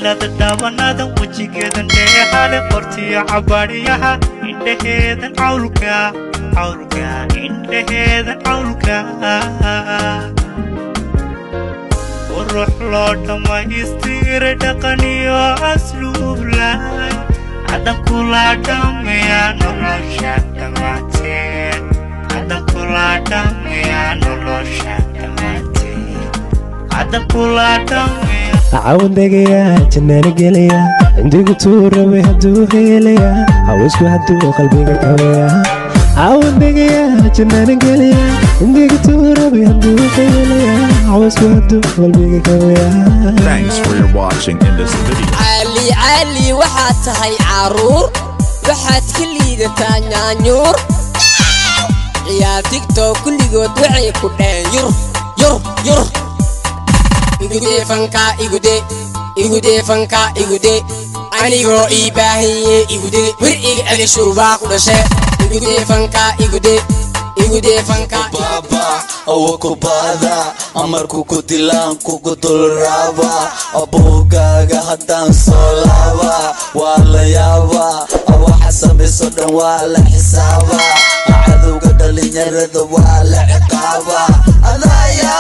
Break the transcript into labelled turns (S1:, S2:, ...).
S1: ilada dhabanada wajigeedan dheehale qortiyo cabaariyaha indhaheedan cawlka indhaheedan cawlka وروح لوطا ما يستير دقنيو أسلوب لاي عدم كلا دم يا نولوشا دماتين عدم كلا دم يا نولوشا دماتين عدم كلا دم
S2: عاون دقيا جنان قليا عندي قطور بهدو هيليا عاوزكو هدو قلبي قويا عاون دقيا جنان قليا عندي قطور بهدو هيليا عاوزكو هدو قلبي قويا.
S3: Thanks for your watching in this video.
S4: علي waxaad tahay caruur waxaad kaliya taanyanyur ciyaar TikTok kulligood waxay ku dheen yur igude fanka anigo ibaahiye igude wiriga ali shurba ku dhashay igude fanka
S5: baba awakubada amarku ku dilaan ku dulraba aboogaga hadan solaba wala yaaba waxa samayso dhan wala xisaaba cadowga dhalinyarada wala ciqaaba adaya